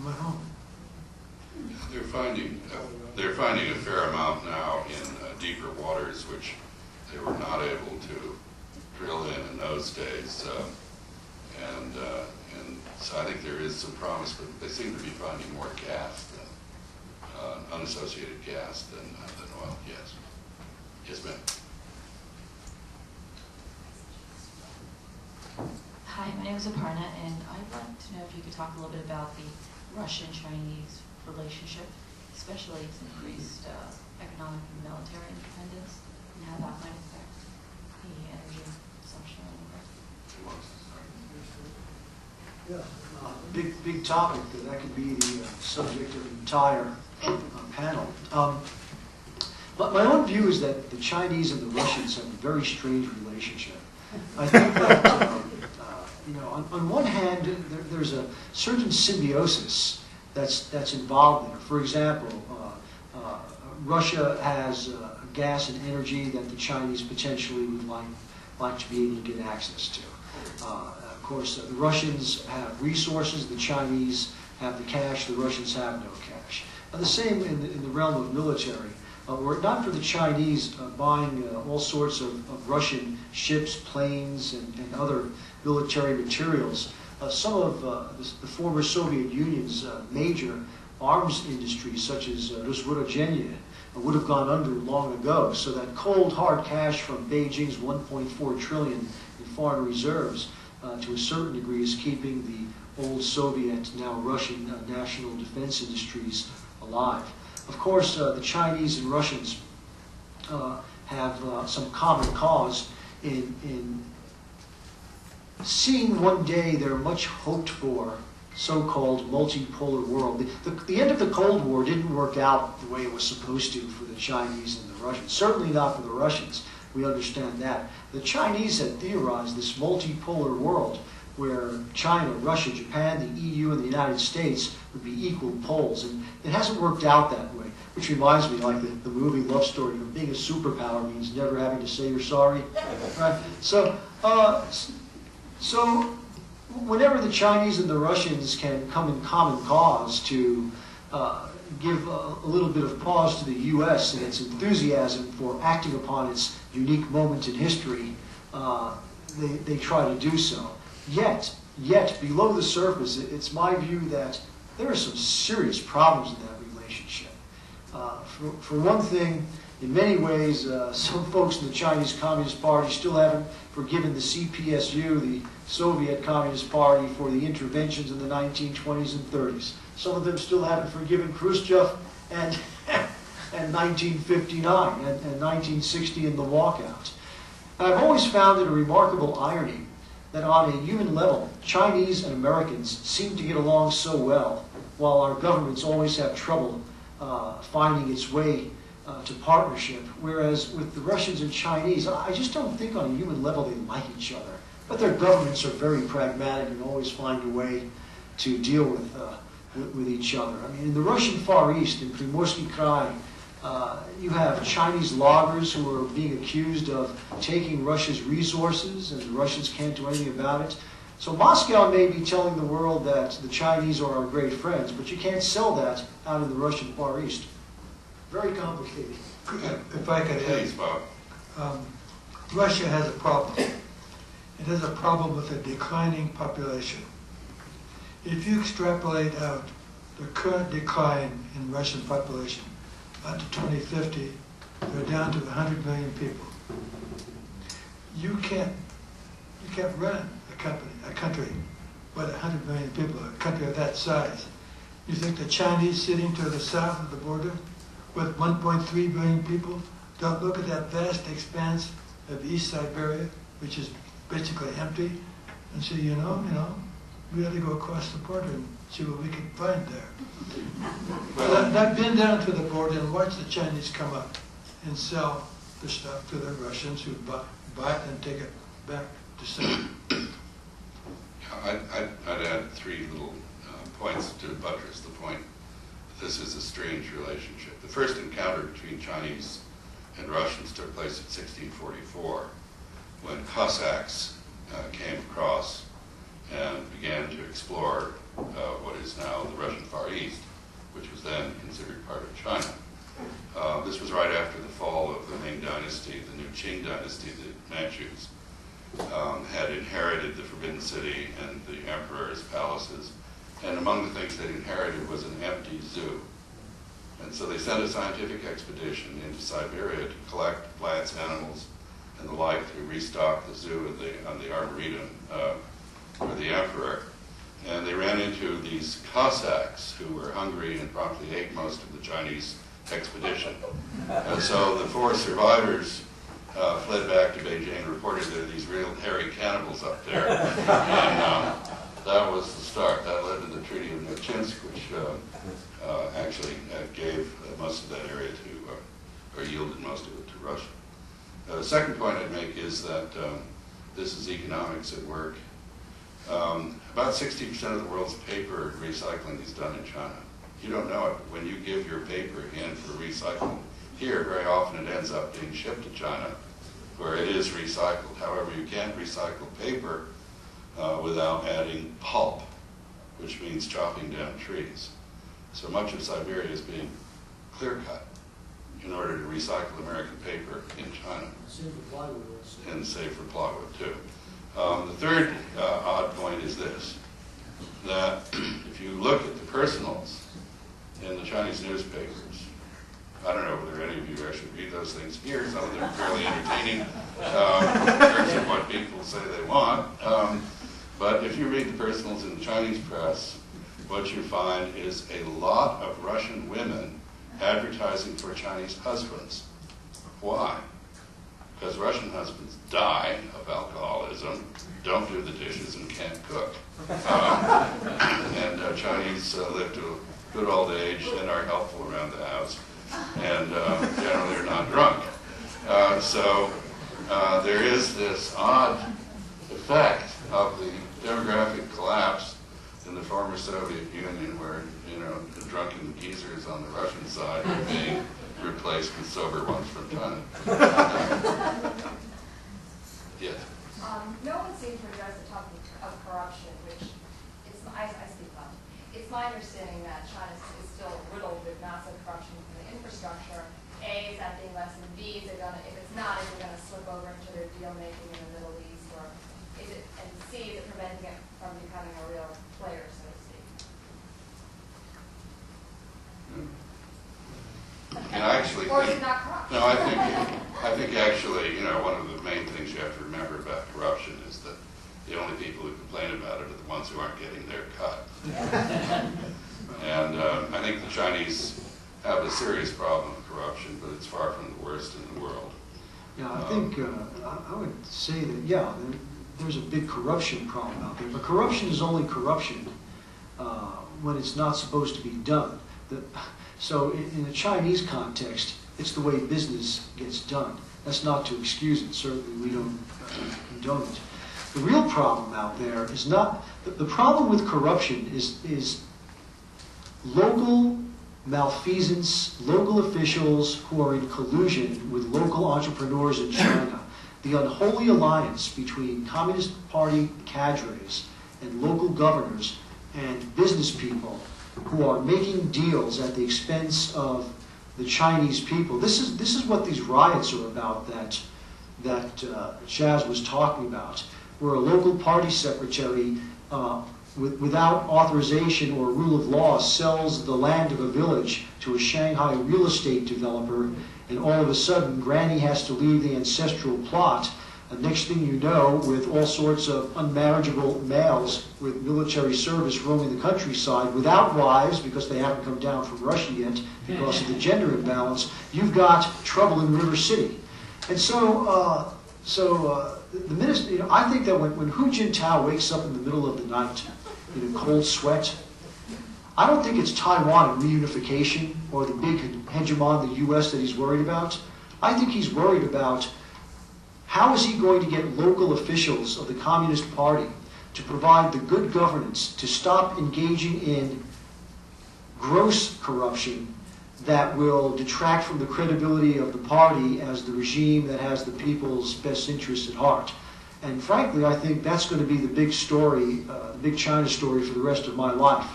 in my home. They're finding a fair amount now in deeper waters, which they were not able to drill in those days, and so I think there is some promise, but they seem to be finding more gas than unassociated gas than oil. Yes. Yes, ma'am. Hi, my name is Aparna, and I'd like to know if you could talk a little bit about the Russian-Chinese relationship, especially its increased economic and military independence, and how that might affect the energy consumption in the world. Yeah, big topic. That could be the subject of an entire panel. But my own view is that the Chinese and the Russians have a very strange relationship. I think that on one hand, there's a certain symbiosis that's involved there. For example, Russia has gas and energy that the Chinese potentially would like to be able to get access to. Of course, the Russians have resources, the Chinese have the cash, the Russians have no cash. The same in the realm of military. Were it not for the Chinese buying all sorts of Russian ships, planes, and other military materials, some of the former Soviet Union's major arms industries, such as Rossvoorozhenie, would have gone under long ago. So that cold, hard cash from Beijing's 1.4 trillion in foreign reserves, to a certain degree, is keeping the old Soviet, now Russian national defense industries alive. Of course, the Chinese and Russians have some common cause in seeing one day their much hoped for so-called multipolar world. The end of the Cold War didn't work out the way it was supposed to for the Chinese and the Russians. Certainly not for the Russians. We understand that. The Chinese had theorized this multipolar world where China, Russia, Japan, the EU, and the United States would be equal poles. And it hasn't worked out that way, which reminds me, like the movie Love Story, being a superpower means never having to say you're sorry. Right? So whenever the Chinese and the Russians can come in common cause to give a little bit of pause to the U.S. and its enthusiasm for acting upon its unique moment in history, they try to do so. Yet, below the surface, it's my view that there are some serious problems in that relationship. For one thing, in many ways, some folks in the Chinese Communist Party still haven't forgiven the CPSU, the Soviet Communist Party, for the interventions in the 1920s and 30s. Some of them still haven't forgiven Khrushchev and 1959 and 1960 and the walkout. I've always found it a remarkable irony that on a human level, Chinese and Americans seem to get along so well, while our governments always have trouble finding its way to partnership. Whereas with the Russians and Chinese, I just don't think on a human level they like each other. But their governments are very pragmatic and always find a way to deal with each other. I mean, in the Russian Far East, in Primorsky Krai, you have Chinese loggers who are being accused of taking Russia's resources, and the Russians can't do anything about it. So Moscow may be telling the world that the Chinese are our great friends, but you can't sell that out in the Russian Far East. Very complicated. If I could add, Russia has a problem. It has a problem with a declining population. If you extrapolate out the current decline in Russian population out to 2050, they're down to 100 million people. You can't run a country with 100 million people, a country of that size. You think the Chinese sitting to the south of the border with 1.3 billion people don't look at that vast expanse of East Siberia, which is basically empty, and say, we ought to go across the border and see what we can find there. Well, I've been down to the border and watched the Chinese come up and sell the stuff to the Russians who buy it and take it back to sell. I'd add three little points to buttress the point. This is a strange relationship. The first encounter between Chinese and Russians took place in 1644 when Cossacks came across and began to explore what is now the Russian Far East, which was then considered part of China. This was right after the fall of the Ming Dynasty, the new Qing Dynasty. The Manchus had inherited the Forbidden City and the emperor's palaces, and among the things they'd inherited was an empty zoo. And so they sent a scientific expedition into Siberia to collect plants, animals, and the like to restock the zoo on the Arboretum for the emperor. And they ran into these Cossacks who were hungry and promptly ate most of the Chinese expedition. And so the 4 survivors fled back to Beijing and reported there are these real hairy cannibals up there. And that was the start. That led to the Treaty of Nurchinsk, which actually gave most of that area to, or yielded most of it to Russia. The second point I'd make is that this is economics at work. About 60% of the world's paper recycling is done in China. You don't know it, but when you give your paper in for recycling here, very often it ends up being shipped to China, where it is recycled. However, you can't recycle paper without adding pulp, which means chopping down trees. So much of Siberia is being clear-cut in order to recycle American paper in China. Same for plywood also. And save for plywood, too. The third odd point is this, that if you look at the personals in the Chinese newspapers, I don't know whether any of you actually read those things here. Some of them are fairly entertaining in terms of what people say they want. But if you read the personals in the Chinese press, what you find is a lot of Russian women advertising for Chinese husbands. Why? Because Russian husbands die of alcoholism, don't do the dishes, and can't cook. And Chinese live to a good old age and are helpful around the house, and generally are not drunk. So there is this odd effect of the demographic collapse in the former Soviet Union, where the drunken geezers on the Russian side are being replaced with sober ones from China. Yes. No one seems to address the topic of corruption, which I speak about. It's my understanding that China is still riddled with massive corruption in the infrastructure. A, is that being lessened? B, is it gonna, if it's not, is it going to slip over into their deal making in the Middle East, or is it? And C, is it preventing it from becoming a real player, so to speak? And I actually or think, is it not corrupt? no, I think actually, one of the main things you have to remember about corruption is that the only people who complain about it are the ones who aren't getting their cut. And I think the Chinese have a serious problem with corruption, but it's far from the worst in the world. Yeah, I think I would say that, yeah, there's a big corruption problem out there, but corruption is only corruption when it's not supposed to be done. So in the Chinese context, it's the way business gets done. That's not to excuse it. Certainly we don't condone it. The real problem out there is not, the problem with corruption is local malfeasance, local officials who are in collusion with local entrepreneurs in China. The unholy alliance between Communist Party cadres and local governors and business people who are making deals at the expense of the Chinese people. This is what these riots are about that Chaz was talking about, where a local party secretary, without authorization or rule of law, sells the land of a village to a Shanghai real estate developer, and all of a sudden Granny has to leave the ancestral plot. Next thing you know, with all sorts of unmarriageable males with military service roaming the countryside without wives because they haven't come down from Russia yet because of the gender imbalance, you've got trouble in River City. And so, the minister, I think that when Hu Jintao wakes up in the middle of the night in a cold sweat, I don't think it's Taiwan and reunification or the big hegemon, the U.S., that he's worried about. I think he's worried about how is he going to get local officials of the Communist Party to provide the good governance to stop engaging in gross corruption that will detract from the credibility of the party as the regime that has the people's best interests at heart. And frankly, I think that's going to be the big story, the big China story for the rest of my life.